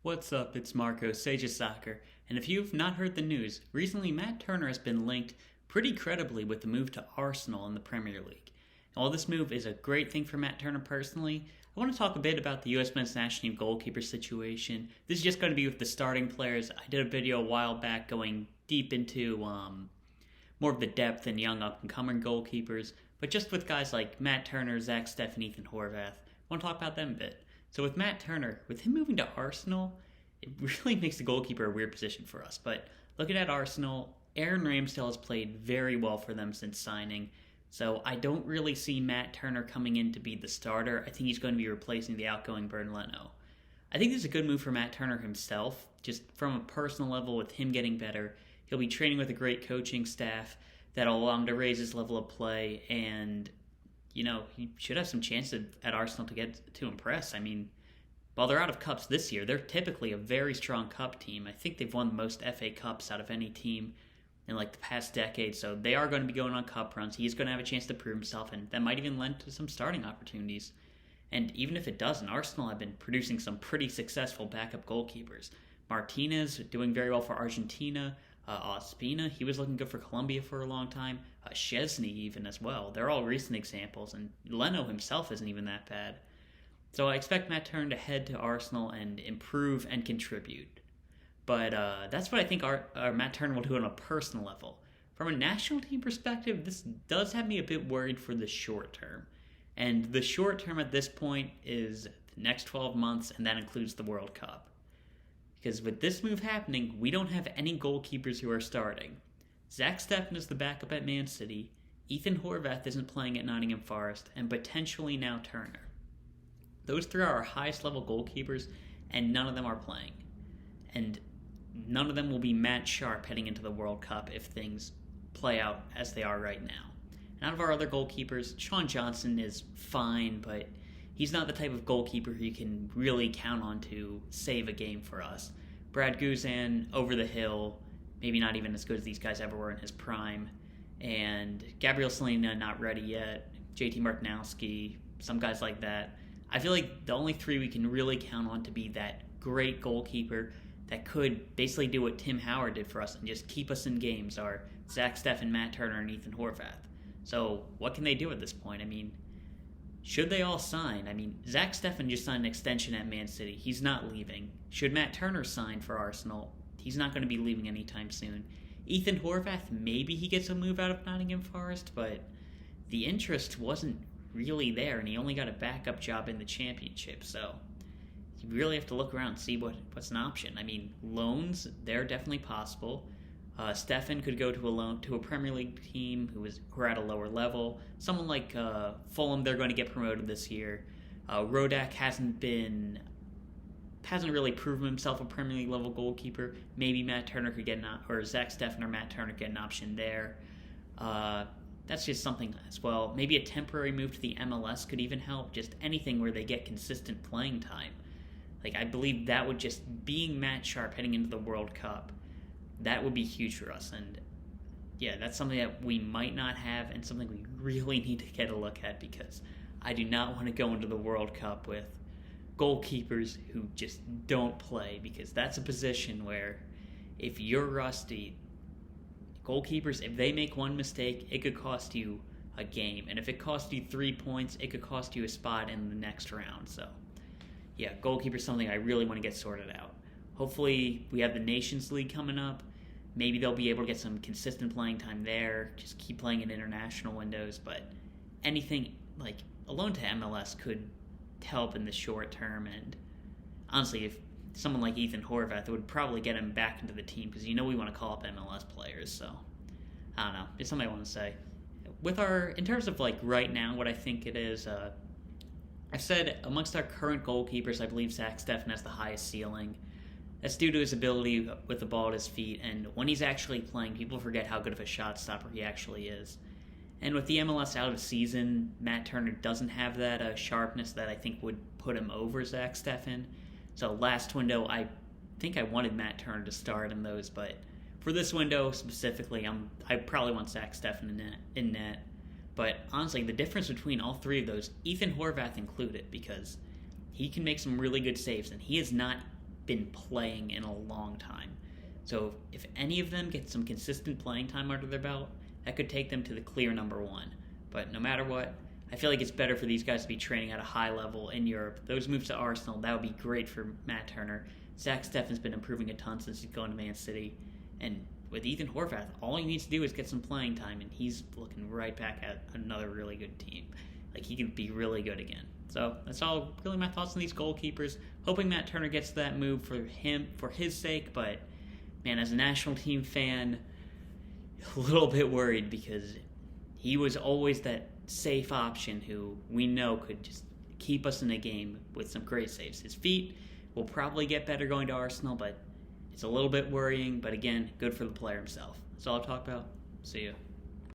What's up? It's Marco, Sage of Soccer, and if you've not heard the news, recently Matt Turner has been linked pretty credibly with the move to Arsenal in the Premier League. And while this move is a great thing for Matt Turner personally, I want to talk a bit about the USMNT national team goalkeeper situation. This is just going to be with the starting players. I did a video a while back going deep into more of the depth and young up-and-coming goalkeepers, but just with guys like Matt Turner, Zack, Steffen, Ethan Horvath, I want to talk about them a bit. So with Matt Turner, with him moving to Arsenal, it really makes the goalkeeper a weird position for us. But looking at Arsenal, Aaron Ramsdale has played very well for them since signing. So I don't really see Matt Turner coming in to be the starter. I think he's going to be replacing the outgoing Bernd Leno. I think this is a good move for Matt Turner himself, just from a personal level with him getting better. He'll be training with a great coaching staff that'll allow him to raise his level of play, and he should have some chances at Arsenal to get to impress. I mean, while they're out of cups this year, they're typically a very strong cup team. I think they've won the most FA Cups out of any team in the past decade, so they are going to be going on cup runs. He's going to have a chance to prove himself, and that might even lend to some starting opportunities. And even if it doesn't, Arsenal have been producing some pretty successful backup goalkeepers. Martinez doing very well for Argentina. Ospina, he was looking good for Colombia for a long time. Szczesny even as well. They're all recent examples, and Leno himself isn't even that bad. So I expect Matt Turner to head to Arsenal and improve and contribute. But that's what I think our Matt Turner will do on a personal level. From a national team perspective, this does have me a bit worried for the short term. And the short term at this point is the next 12 months, and that includes the World Cup. Because with this move happening, we don't have any goalkeepers who are starting. Zack Steffen is the backup at Man City, Ethan Horvath isn't playing at Nottingham Forest, and potentially now Turner. Those three are our highest level goalkeepers, and none of them are playing. And none of them will be match sharp heading into the World Cup if things play out as they are right now. And out of our other goalkeepers, Sean Johnson is fine, but he's not the type of goalkeeper who you can really count on to save a game for us. Brad Guzan, over the hill, maybe not even as good as these guys ever were in his prime. And Gabriel Salina, not ready yet. JT Martinowski, some guys like that. I feel like the only three we can really count on to be that great goalkeeper that could basically do what Tim Howard did for us and just keep us in games are Zack Steffen, Matt Turner, and Ethan Horvath. So what can they do at this point? I mean, should they all sign? I mean, Zack Steffen just signed an extension at Man City. He's not leaving. Should Matt Turner sign for Arsenal? He's not going to be leaving anytime soon. Ethan Horvath, maybe he gets a move out of Nottingham Forest, but the interest wasn't really there, and he only got a backup job in the Championship, so you really have to look around and see what's an option. I mean, loans, they're definitely possible. Steffen could go to a Premier League team who are at a lower level. Someone like Fulham, they're going to get promoted this year. Rodak hasn't really proven himself a Premier League level goalkeeper. Maybe Matt Turner could get or Zack Steffen or Matt Turner get an option there. That's just something as well. Maybe a temporary move to the MLS could even help. Just anything where they get consistent playing time. I believe that would just being match sharp heading into the World Cup. That would be huge for us, and yeah, that's something that we might not have and something we really need to get a look at, because I do not want to go into the World Cup with goalkeepers who just don't play, because that's a position where if you're rusty, goalkeepers, if they make one mistake, it could cost you a game, and if it costs you 3 points, it could cost you a spot in the next round. So yeah, goalkeeper's something I really want to get sorted out. Hopefully we have the Nations League coming up. Maybe they'll be able to get some consistent playing time there. Just keep playing in international windows. But anything like a loan to MLS could help in the short term. And honestly, if someone like Ethan Horvath, it would probably get him back into the team, because we want to call up MLS players. So I don't know. It's something I want to say. In terms of right now, what I think it is. I've said amongst our current goalkeepers, I believe Zack Steffen has the highest ceiling. That's due to his ability with the ball at his feet, and when he's actually playing, people forget how good of a shot stopper he actually is. And with the MLS out of season, Matt Turner doesn't have that sharpness that I think would put him over Zack Steffen. So last window, I think I wanted Matt Turner to start in those, but for this window specifically, I probably want Zack Steffen in net. But honestly, the difference between all three of those, Ethan Horvath included, because he can make some really good saves, and he is not been playing in a long time. So if any of them get some consistent playing time under their belt, that could take them to the clear number one. But no matter what, I feel like it's better for these guys to be training at a high level in Europe. Those moves to Arsenal, that would be great for Matt Turner. Zack Steffen's been improving a ton since he's gone to Man City. And with Ethan Horvath, all he needs to do is get some playing time, and he's looking right back at another really good team. Like, he could be really good again. So that's all really my thoughts on these goalkeepers. Hoping Matt Turner gets that move for his sake, but man, as a national team fan, a little bit worried because he was always that safe option who we know could just keep us in a game with some great saves. His feet will probably get better going to Arsenal, but it's a little bit worrying. But again, good for the player himself. That's all I've talked about. See ya.